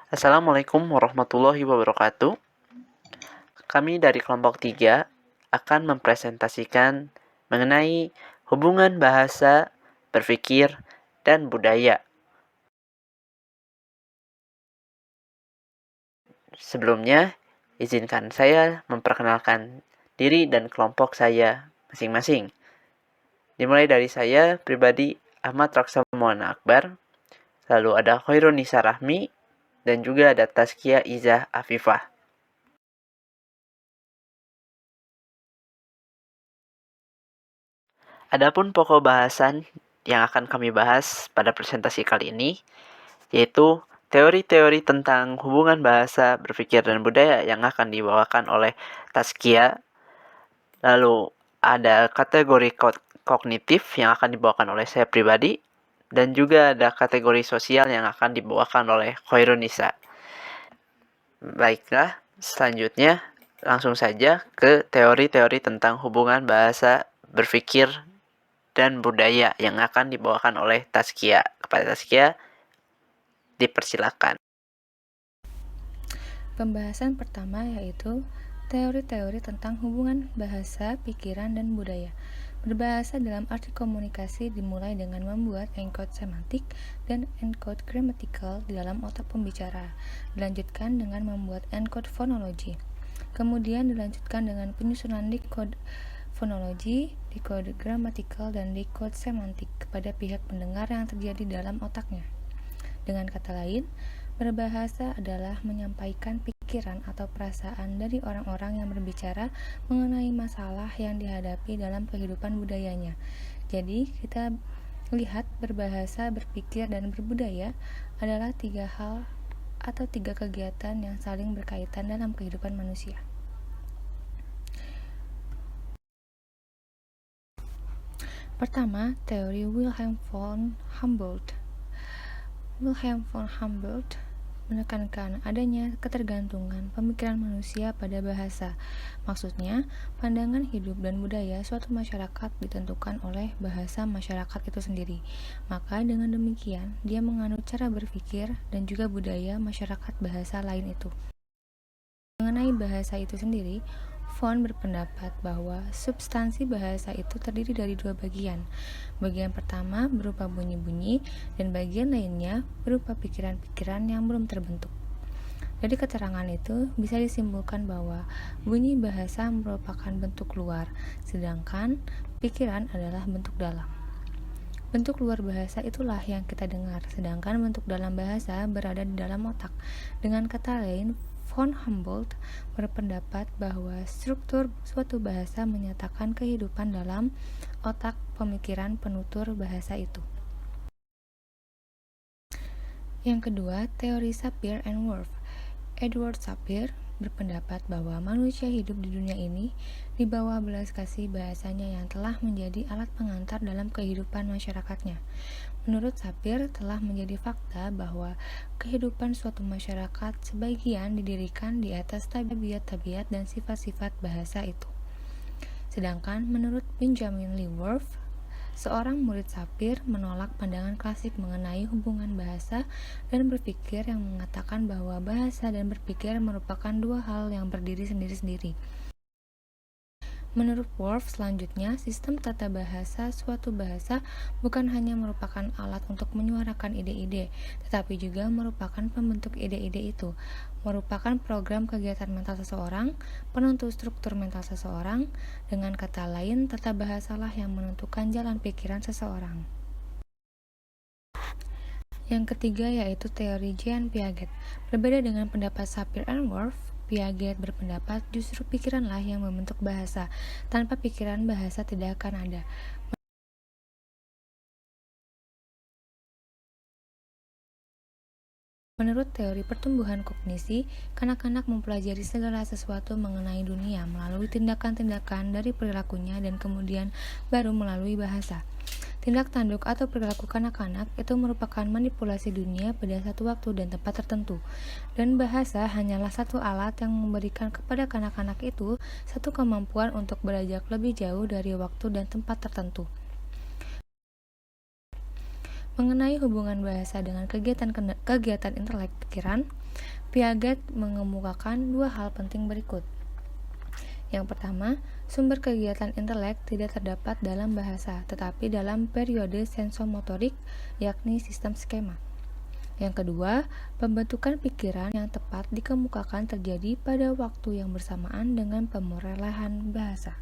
Assalamualaikum warahmatullahi wabarakatuh. Kami dari kelompok 3 akan mempresentasikan mengenai hubungan bahasa, berpikir, dan budaya. Sebelumnya, izinkan saya memperkenalkan diri dan kelompok saya masing-masing. Dimulai dari saya pribadi, Ahmad Raksa Maulana Akbar, lalu ada Khairun Nisa Rahmi, dan juga ada Tazkiyah Izah Afifah. Adapun pokok bahasan yang akan kami bahas pada presentasi kali ini, yaitu teori-teori tentang hubungan bahasa, berpikir, dan budaya yang akan dibawakan oleh Tazkiyah. Lalu ada kategori kognitif yang akan dibawakan oleh saya pribadi, dan juga ada kategori sosial yang akan dibawakan oleh Khairun Nisa. Baiklah, selanjutnya langsung saja ke teori-teori tentang hubungan bahasa, berpikir, dan budaya yang akan dibawakan oleh Tazkiyah. Kepada Tazkiyah, dipersilakan. Pembahasan pertama yaitu teori-teori tentang hubungan bahasa, pikiran, dan budaya. Berbahasa dalam arti komunikasi dimulai dengan membuat encode semantik dan encode grammatical di dalam otak pembicara. Dilanjutkan dengan membuat encode fonologi. Kemudian dilanjutkan dengan penyusunan decode fonologi, decode grammatical, dan decode semantik kepada pihak pendengar yang terjadi dalam otaknya. Dengan kata lain, berbahasa adalah menyampaikan pikiran atau perasaan dari orang-orang yang berbicara mengenai masalah yang dihadapi dalam kehidupan budayanya. Jadi, kita lihat berbahasa, berpikir, dan berbudaya adalah 3 hal atau 3 kegiatan yang saling berkaitan dalam kehidupan manusia. Pertama, teori Wilhelm von Humboldt. Wilhelm von Humboldt menekankan adanya ketergantungan pemikiran manusia pada bahasa. Maksudnya, pandangan hidup dan budaya suatu masyarakat ditentukan oleh bahasa masyarakat itu sendiri. Maka dengan demikian, dia menganut cara berpikir dan juga budaya masyarakat bahasa lain itu. Mengenai bahasa itu sendiri, Von berpendapat bahwa substansi bahasa itu terdiri dari 2 bagian. Bagian pertama berupa bunyi-bunyi dan bagian lainnya berupa pikiran-pikiran yang belum terbentuk. Dari keterangan itu bisa disimpulkan bahwa bunyi bahasa merupakan bentuk luar, sedangkan pikiran adalah bentuk dalam. Bentuk luar bahasa itulah yang kita dengar, sedangkan bentuk dalam bahasa berada di dalam otak. Dengan kata lain, Von Humboldt berpendapat bahwa struktur suatu bahasa menyatakan kehidupan dalam otak pemikiran penutur bahasa itu. Yang kedua, teori Sapir and Whorf. Edward Sapir berpendapat bahwa manusia hidup di dunia ini di bawah belas kasih bahasanya yang telah menjadi alat pengantar dalam kehidupan masyarakatnya. Menurut Sapir, telah menjadi fakta bahwa kehidupan suatu masyarakat sebagian didirikan di atas tabiat-tabiat dan sifat-sifat bahasa itu. Sedangkan menurut Benjamin Lee Whorf, seorang murid Sapir menolak pandangan klasik mengenai hubungan bahasa dan berpikir yang mengatakan bahwa bahasa dan berpikir merupakan 2 hal yang berdiri sendiri-sendiri. Menurut Whorf, selanjutnya, sistem tata bahasa suatu bahasa bukan hanya merupakan alat untuk menyuarakan ide-ide, tetapi juga merupakan pembentuk ide-ide itu, merupakan program kegiatan mental seseorang, penentu struktur mental seseorang. Dengan kata lain, tata bahasalah yang menentukan jalan pikiran seseorang. Yang ketiga yaitu teori Jean Piaget. Berbeda dengan pendapat Sapir and Whorf, Piaget berpendapat justru pikiranlah yang membentuk bahasa. Tanpa pikiran, bahasa tidak akan ada. Menurut teori pertumbuhan kognisi, kanak-kanak mempelajari segala sesuatu mengenai dunia melalui tindakan-tindakan dari perilakunya dan kemudian baru melalui bahasa. Tindak tanduk atau perilaku kanak-kanak itu merupakan manipulasi dunia pada satu waktu dan tempat tertentu. Dan bahasa hanyalah satu alat yang memberikan kepada kanak-kanak itu satu kemampuan untuk beranjak lebih jauh dari waktu dan tempat tertentu. Mengenai hubungan bahasa dengan kegiatan intelek pikiran, Piaget mengemukakan dua hal penting berikut. Yang pertama, sumber kegiatan intelek tidak terdapat dalam bahasa, tetapi dalam periode sensomotorik, yakni sistem skema. Yang kedua, pembentukan pikiran yang tepat dikemukakan terjadi pada waktu yang bersamaan dengan pemerolehan bahasa.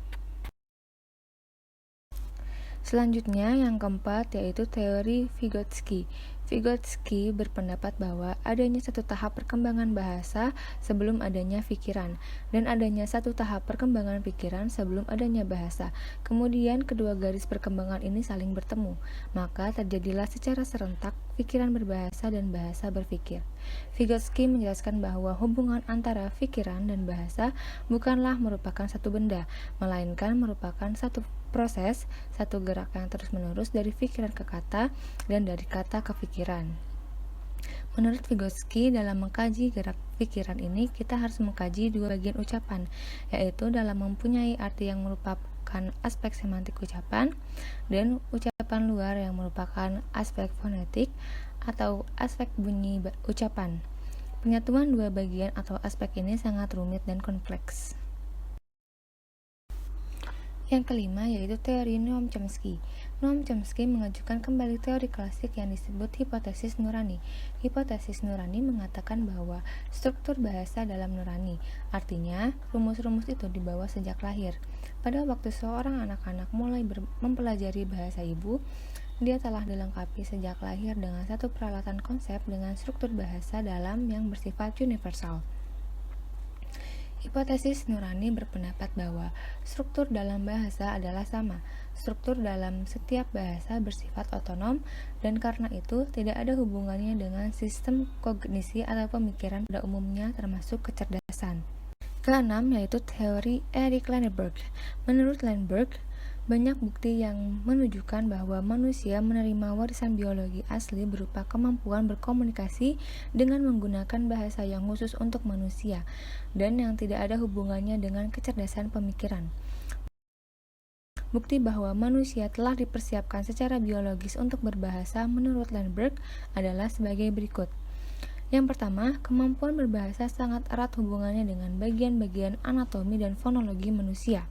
Selanjutnya, yang keempat yaitu teori Vygotsky. Vygotsky berpendapat bahwa adanya satu tahap perkembangan bahasa sebelum adanya pikiran, dan adanya satu tahap perkembangan pikiran sebelum adanya bahasa. Kemudian kedua garis perkembangan ini saling bertemu, maka terjadilah secara serentak pikiran berbahasa dan bahasa berpikir. Vygotsky menjelaskan bahwa hubungan antara pikiran dan bahasa bukanlah merupakan satu benda, melainkan merupakan satu proses, satu gerak yang terus-menerus dari pikiran ke kata dan dari kata ke pikiran. Menurut Vygotsky, dalam mengkaji gerak pikiran ini, kita harus mengkaji dua bagian ucapan, yaitu dalam mempunyai arti yang merupakan aspek semantik ucapan, dan ucapan luar yang merupakan aspek fonetik atau aspek bunyi ucapan. Penyatuan dua bagian atau aspek ini sangat rumit dan kompleks. Yang kelima yaitu teori Noam Chomsky. Noam Chomsky mengajukan kembali teori klasik yang disebut hipotesis nurani. Hipotesis nurani mengatakan bahwa struktur bahasa dalam nurani, artinya rumus-rumus itu dibawa sejak lahir. Pada waktu seorang anak-anak mulai mempelajari bahasa ibu, dia telah dilengkapi sejak lahir dengan satu peralatan konsep dengan struktur bahasa dalam yang bersifat universal. Hipotesis nurani berpendapat bahwa struktur dalam bahasa adalah sama. Struktur dalam setiap bahasa bersifat otonom, dan karena itu tidak ada hubungannya dengan sistem kognisi atau pemikiran pada umumnya, termasuk kecerdasan. Keenam yaitu teori Eric Lenneberg. Menurut Lenneberg, banyak bukti yang menunjukkan bahwa manusia menerima warisan biologi asli berupa kemampuan berkomunikasi dengan menggunakan bahasa yang khusus untuk manusia, dan yang tidak ada hubungannya dengan kecerdasan pemikiran. Bukti bahwa manusia telah dipersiapkan secara biologis untuk berbahasa menurut Lenneberg adalah sebagai berikut. Yang pertama, kemampuan berbahasa sangat erat hubungannya dengan bagian-bagian anatomi dan fonologi manusia.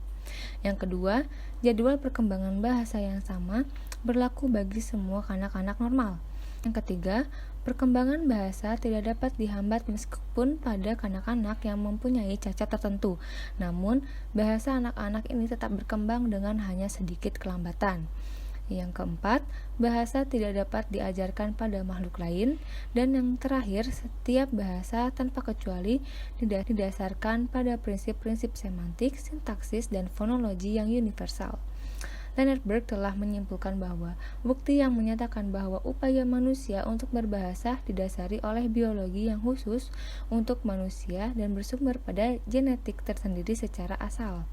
Yang kedua, jadwal perkembangan bahasa yang sama berlaku bagi semua kanak-kanak normal. Yang ketiga, perkembangan bahasa tidak dapat dihambat meskipun pada kanak-kanak yang mempunyai cacat tertentu. Namun, bahasa anak-anak ini tetap berkembang dengan hanya sedikit kelambatan. Yang keempat, bahasa tidak dapat diajarkan pada makhluk lain. Dan yang terakhir, setiap bahasa tanpa kecuali didasarkan pada prinsip-prinsip semantik, sintaksis, dan fonologi yang universal. Lenneberg telah menyimpulkan bahwa bukti yang menyatakan bahwa upaya manusia untuk berbahasa didasari oleh biologi yang khusus untuk manusia dan bersumber pada genetik tersendiri secara asal.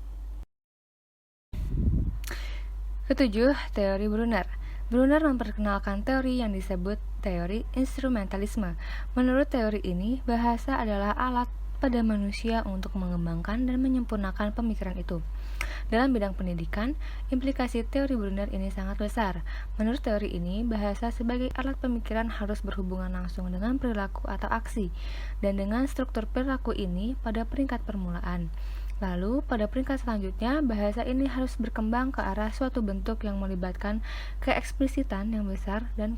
Ketujuh, teori Brunner. Brunner memperkenalkan teori yang disebut teori instrumentalisme. Menurut teori ini, bahasa adalah alat pada manusia untuk mengembangkan dan menyempurnakan pemikiran itu. Dalam bidang pendidikan, implikasi teori Brunner ini sangat besar. Menurut teori ini, bahasa sebagai alat pemikiran harus berhubungan langsung dengan perilaku atau aksi, dan dengan struktur perilaku ini pada peringkat permulaan. Lalu, pada peringkat selanjutnya, bahasa ini harus berkembang ke arah suatu bentuk yang melibatkan keeksplisitan yang besar dan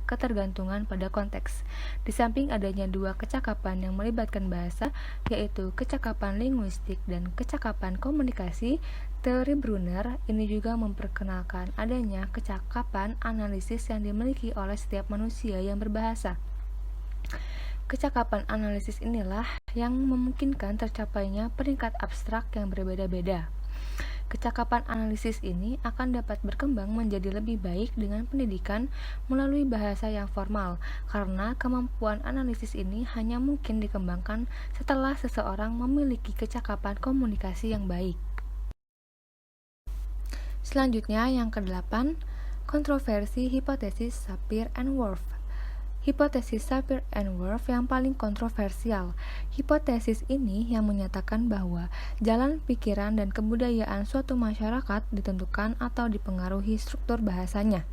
ketergantungan pada konteks. Di samping adanya dua kecakapan yang melibatkan bahasa, yaitu kecakapan linguistik dan kecakapan komunikasi, teori Brunner ini juga memperkenalkan adanya kecakapan analisis yang dimiliki oleh setiap manusia yang berbahasa. Kecakapan analisis inilah yang memungkinkan tercapainya peringkat abstrak yang berbeda-beda. Kecakapan analisis ini akan dapat berkembang menjadi lebih baik dengan pendidikan melalui bahasa yang formal, karena kemampuan analisis ini hanya mungkin dikembangkan setelah seseorang memiliki kecakapan komunikasi yang baik. Selanjutnya, yang ke-8, kontroversi hipotesis Sapir-Whorf. Hipotesis Sapir-Whorf yang paling kontroversial. Hipotesis ini yang menyatakan bahwa jalan pikiran dan kebudayaan suatu masyarakat ditentukan atau dipengaruhi struktur bahasanya.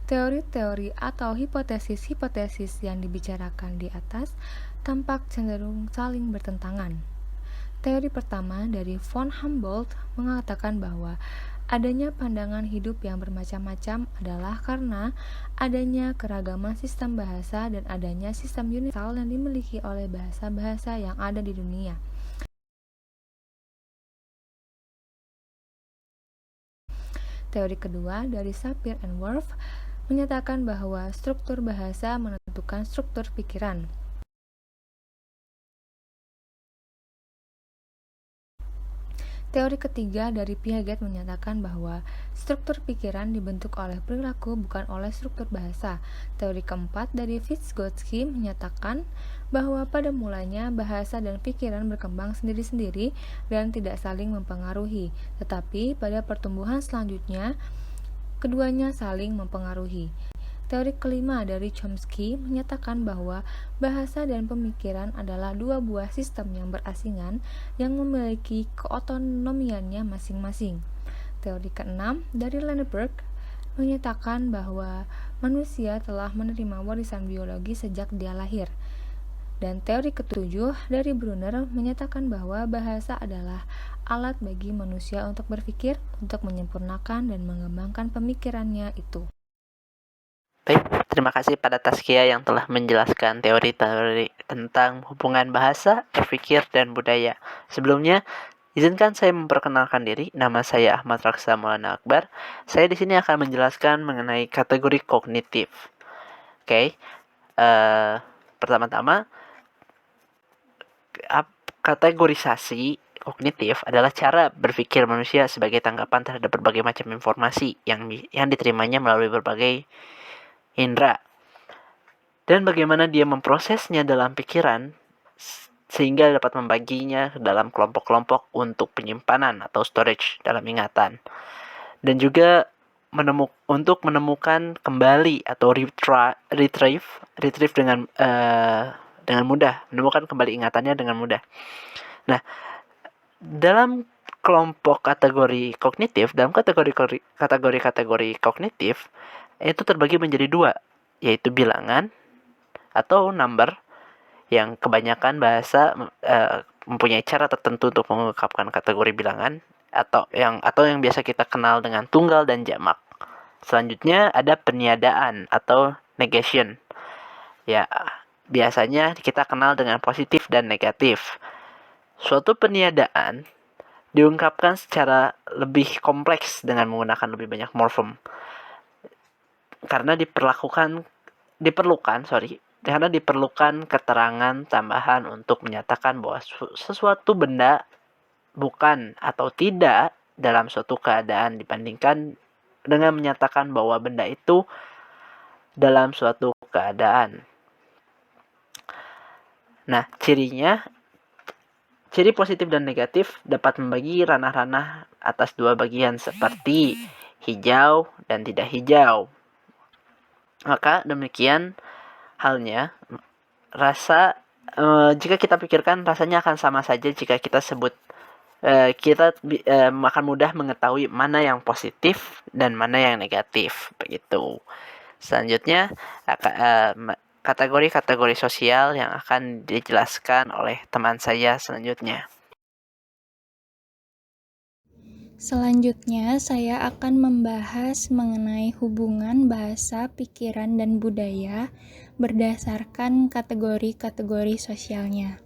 Teori-teori atau hipotesis-hipotesis yang dibicarakan di atas tampak cenderung saling bertentangan. Teori pertama dari von Humboldt mengatakan bahwa adanya pandangan hidup yang bermacam-macam adalah karena adanya keragaman sistem bahasa dan adanya sistem universal yang dimiliki oleh bahasa-bahasa yang ada di dunia. Teori kedua dari Sapir and Whorf menyatakan bahwa struktur bahasa menentukan struktur pikiran. Teori ketiga dari Piaget menyatakan bahwa struktur pikiran dibentuk oleh perilaku bukan oleh struktur bahasa. Teori keempat dari Vygotsky menyatakan bahwa pada mulanya bahasa dan pikiran berkembang sendiri-sendiri dan tidak saling mempengaruhi, tetapi pada pertumbuhan selanjutnya keduanya saling mempengaruhi. Teori kelima dari Chomsky menyatakan bahwa bahasa dan pemikiran adalah dua buah sistem yang berasingan yang memiliki keotonomiannya masing-masing. Teori keenam dari Lenneberg menyatakan bahwa manusia telah menerima warisan biologi sejak dia lahir. Dan teori ketujuh dari Brunner menyatakan bahwa bahasa adalah alat bagi manusia untuk berpikir, untuk menyempurnakan dan mengembangkan pemikirannya itu. Baik, terima kasih pada Taskia yang telah menjelaskan teori-teori tentang hubungan bahasa, berpikir, dan budaya. Sebelumnya, izinkan saya memperkenalkan diri. Nama saya Ahmad Raksa Maulana Akbar. Saya di sini akan menjelaskan mengenai kategori kognitif. Oke, pertama-tama, kategorisasi kognitif adalah cara berpikir manusia sebagai tanggapan terhadap berbagai macam informasi yang diterimanya melalui berbagai indera, dan bagaimana dia memprosesnya dalam pikiran sehingga dapat membaginya dalam kelompok-kelompok untuk penyimpanan atau storage dalam ingatan, dan juga untuk menemukan kembali atau retrieve dengan mudah, menemukan kembali ingatannya dengan mudah. Nah, dalam kelompok kategori kognitif, dalam kategori kognitif itu terbagi menjadi dua, yaitu bilangan atau number, yang kebanyakan bahasa mempunyai cara tertentu untuk mengungkapkan kategori bilangan, atau yang biasa kita kenal dengan tunggal dan jamak. Selanjutnya ada peniadaan atau negation. Ya, biasanya kita kenal dengan positif dan negatif. Suatu peniadaan diungkapkan secara lebih kompleks dengan menggunakan lebih banyak morfem. Karena diperlukan keterangan tambahan untuk menyatakan bahwa sesuatu benda bukan atau tidak dalam suatu keadaan dibandingkan dengan menyatakan bahwa benda itu dalam suatu keadaan. Nah, ciri positif dan negatif dapat membagi ranah-ranah atas dua bagian seperti hijau dan tidak hijau. Maka demikian halnya rasa, jika kita pikirkan rasanya akan sama saja jika kita sebut, kita akan mudah mengetahui mana yang positif dan mana yang negatif, begitu. Selanjutnya kategori-kategori sosial yang akan dijelaskan oleh teman saya selanjutnya. Selanjutnya, saya akan membahas mengenai hubungan bahasa, pikiran, dan budaya berdasarkan kategori-kategori sosialnya.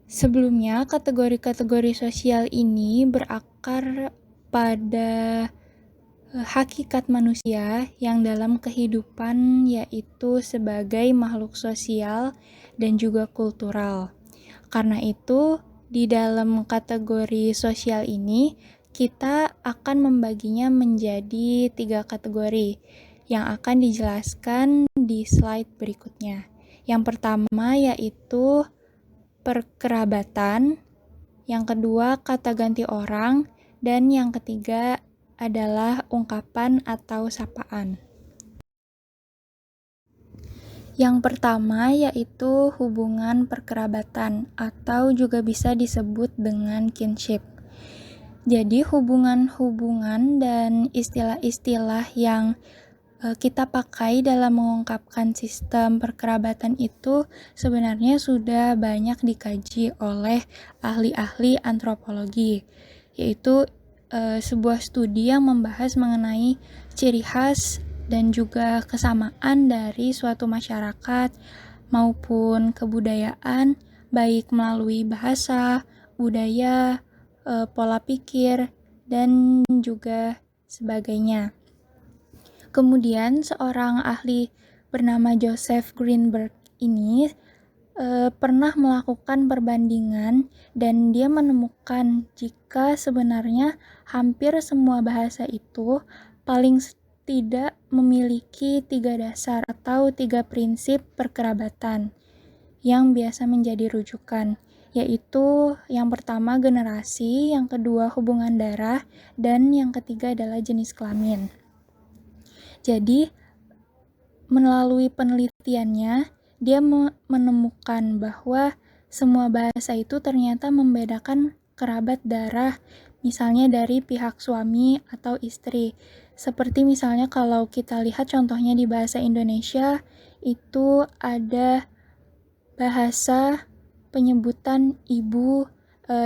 Sebelumnya, kategori-kategori sosial ini berakar pada hakikat manusia yang dalam kehidupan yaitu sebagai makhluk sosial dan juga kultural. Karena itu, di dalam kategori sosial ini, kita akan membaginya menjadi 3 kategori yang akan dijelaskan di slide berikutnya. Yang pertama yaitu perkerabatan, yang kedua kata ganti orang, dan yang ketiga adalah ungkapan atau sapaan. Yang pertama yaitu hubungan perkerabatan atau juga bisa disebut dengan kinship. Jadi hubungan-hubungan dan istilah-istilah yang kita pakai dalam mengungkapkan sistem perkerabatan itu sebenarnya sudah banyak dikaji oleh ahli-ahli antropologi, yaitu sebuah studi yang membahas mengenai ciri khas dan juga kesamaan dari suatu masyarakat maupun kebudayaan, baik melalui bahasa, budaya, pola pikir, dan juga sebagainya. Kemudian seorang ahli bernama Joseph Greenberg ini pernah melakukan perbandingan dan dia menemukan jika sebenarnya hampir semua bahasa itu paling tidak memiliki 3 dasar atau 3 prinsip perkerabatan yang biasa menjadi rujukan, yaitu yang pertama generasi, yang kedua hubungan darah, dan yang ketiga adalah jenis kelamin. Jadi, melalui penelitiannya, dia menemukan bahwa semua bahasa itu ternyata membedakan kerabat darah, misalnya dari pihak suami atau istri. Seperti misalnya kalau kita lihat contohnya di bahasa Indonesia, itu ada bahasa penyebutan ibu,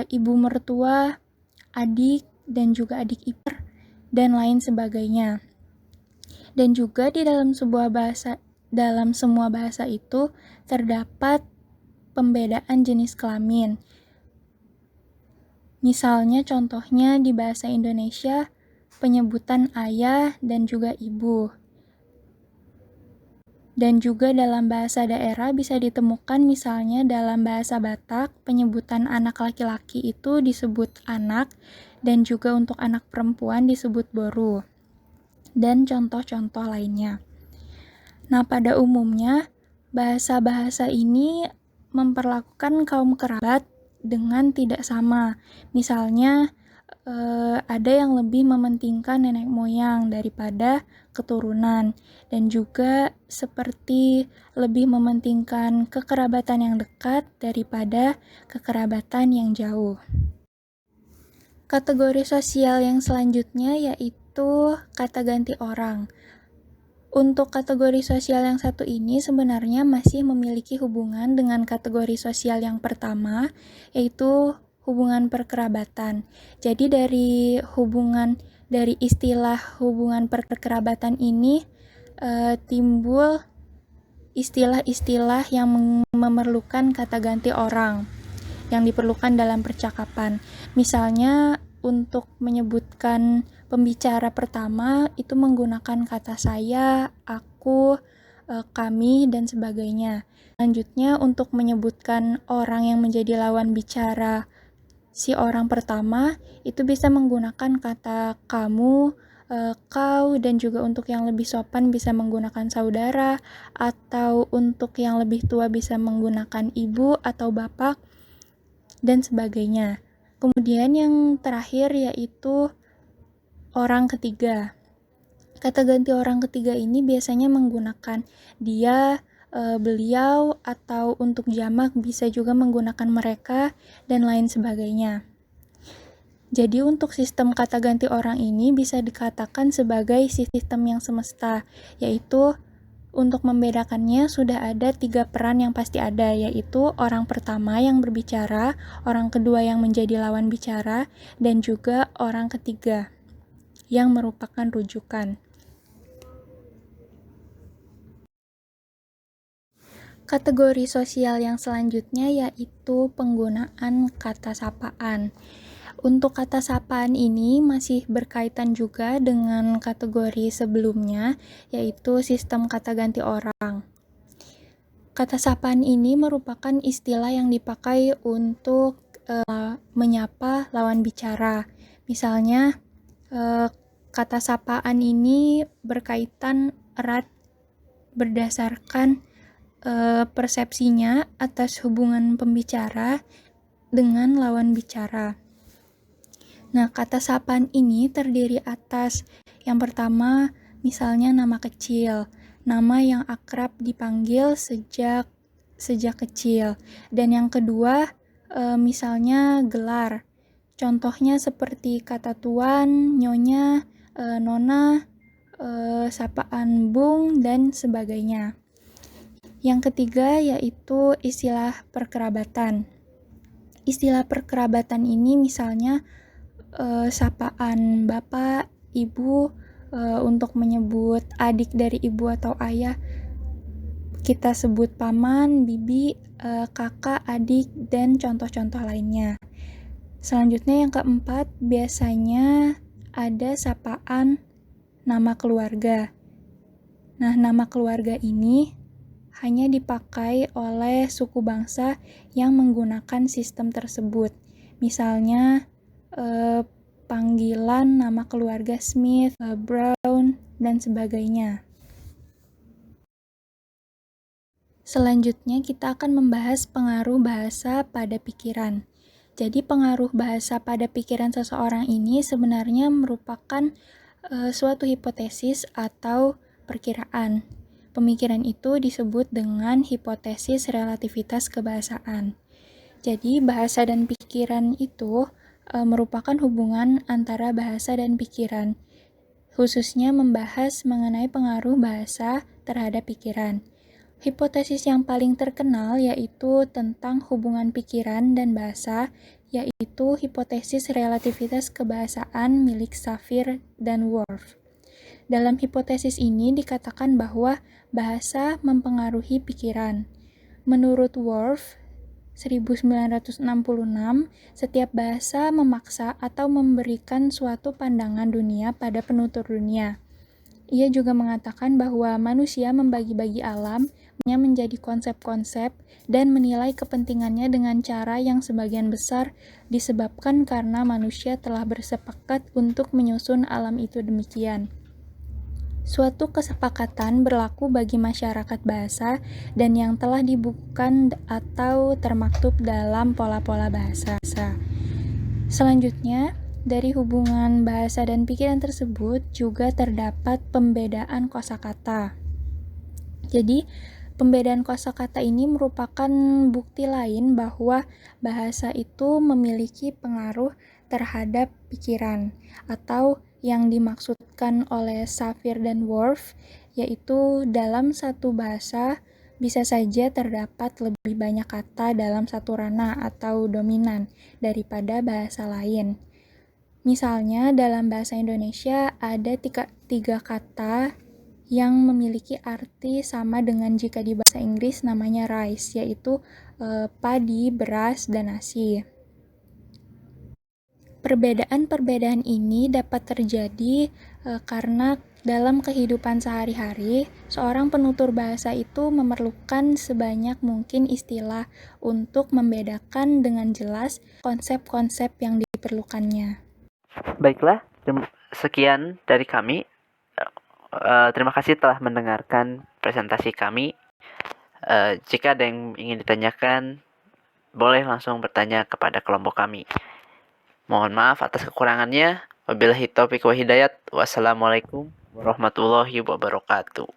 ibu mertua, adik, dan juga adik ipar, dan lain sebagainya. Dan juga di dalam semua bahasa itu terdapat pembedaan jenis kelamin. Misalnya contohnya di bahasa Indonesia penyebutan ayah dan juga ibu. Dan juga dalam bahasa daerah bisa ditemukan misalnya dalam bahasa Batak penyebutan anak laki-laki itu disebut anak dan juga untuk anak perempuan disebut boru. Dan contoh-contoh lainnya. Nah, pada umumnya, bahasa-bahasa ini memperlakukan kaum kerabat dengan tidak sama. Misalnya, ada yang lebih mementingkan nenek moyang daripada keturunan, dan juga seperti lebih mementingkan kekerabatan yang dekat daripada kekerabatan yang jauh. Kategori sosial yang selanjutnya yaitu kata ganti orang. Untuk kategori sosial yang satu ini sebenarnya masih memiliki hubungan dengan kategori sosial yang pertama, yaitu hubungan perkerabatan. Jadi dari istilah hubungan perkerabatan ini timbul istilah-istilah yang memerlukan kata ganti orang yang diperlukan dalam percakapan. Misalnya untuk menyebutkan pembicara pertama itu menggunakan kata saya, aku, kami, dan sebagainya. Selanjutnya untuk menyebutkan orang yang menjadi lawan bicara si orang pertama itu bisa menggunakan kata kamu, kau, dan juga untuk yang lebih sopan bisa menggunakan saudara, atau untuk yang lebih tua bisa menggunakan ibu atau bapak, dan sebagainya. Kemudian yang terakhir yaitu orang ketiga. Kata ganti orang ketiga ini biasanya menggunakan dia, beliau, atau untuk jamak bisa juga menggunakan mereka, dan lain sebagainya. Jadi untuk sistem kata ganti orang ini bisa dikatakan sebagai sistem yang semesta, yaitu untuk membedakannya sudah ada 3 peran yang pasti ada, yaitu orang pertama yang berbicara, orang kedua yang menjadi lawan bicara, dan juga orang ketiga yang merupakan rujukan. Kategori sosial yang selanjutnya yaitu penggunaan kata sapaan. Untuk kata sapaan ini masih berkaitan juga dengan kategori sebelumnya, yaitu sistem kata ganti orang. Kata sapaan ini merupakan istilah yang dipakai untuk menyapa lawan bicara. Misalnya, kata sapaan ini berkaitan erat berdasarkan persepsinya atas hubungan pembicara dengan lawan bicara. Nah, kata sapaan ini terdiri atas yang pertama, misalnya nama kecil, nama yang akrab dipanggil sejak kecil. Dan yang kedua, misalnya gelar. Contohnya seperti kata tuan, nyonya, nona, sapaan bung, dan sebagainya. Yang ketiga yaitu istilah perkerabatan. Istilah perkerabatan ini misalnya sapaan bapak, ibu, untuk menyebut adik dari ibu atau ayah kita sebut paman, bibi, kakak, adik, dan contoh-contoh lainnya. Selanjutnya yang keempat, biasanya ada sapaan nama keluarga. Nah, nama keluarga ini hanya dipakai oleh suku bangsa yang menggunakan sistem tersebut. Misalnya, panggilan nama keluarga Smith, Brown, dan sebagainya. Selanjutnya, kita akan membahas pengaruh bahasa pada pikiran. Jadi, pengaruh bahasa pada pikiran seseorang ini sebenarnya merupakan suatu hipotesis atau perkiraan. Pemikiran itu disebut dengan hipotesis relativitas kebahasaan. Jadi, bahasa dan pikiran itu merupakan hubungan antara bahasa dan pikiran, khususnya membahas mengenai pengaruh bahasa terhadap pikiran. Hipotesis yang paling terkenal yaitu tentang hubungan pikiran dan bahasa, yaitu hipotesis relativitas kebahasaan milik Shafir dan Worf. Dalam hipotesis ini dikatakan bahwa bahasa mempengaruhi pikiran. Menurut Worf, 1966, setiap bahasa memaksa atau memberikan suatu pandangan dunia pada penutur dunia. Ia juga mengatakan bahwa manusia membagi-bagi alam menjadi konsep-konsep dan menilai kepentingannya dengan cara yang sebagian besar disebabkan karena manusia telah bersepakat untuk menyusun alam itu demikian. Suatu kesepakatan berlaku bagi masyarakat bahasa dan yang telah dibukukan atau termaktub dalam pola-pola bahasa. Selanjutnya, dari hubungan bahasa dan pikiran tersebut juga terdapat pembedaan kosakata. Jadi, pembedaan kosakata ini merupakan bukti lain bahwa bahasa itu memiliki pengaruh terhadap pikiran, atau yang dimaksudkan oleh Shafir dan Worf, yaitu dalam satu bahasa bisa saja terdapat lebih banyak kata dalam satu ranah atau dominan daripada bahasa lain. Misalnya, dalam bahasa Indonesia ada tiga kata yang memiliki arti sama dengan jika di bahasa Inggris namanya rice, yaitu padi, beras, dan nasi. Perbedaan-perbedaan ini dapat terjadi karena dalam kehidupan sehari-hari, seorang penutur bahasa itu memerlukan sebanyak mungkin istilah untuk membedakan dengan jelas konsep-konsep yang diperlukannya. Baiklah, sekian dari kami. Terima kasih telah mendengarkan presentasi kami. Jika ada yang ingin ditanyakan, boleh langsung bertanya kepada kelompok kami. Mohon maaf atas kekurangannya. Wabillahi taufiq wa hidayat. Wassalamualaikum warahmatullahi wabarakatuh.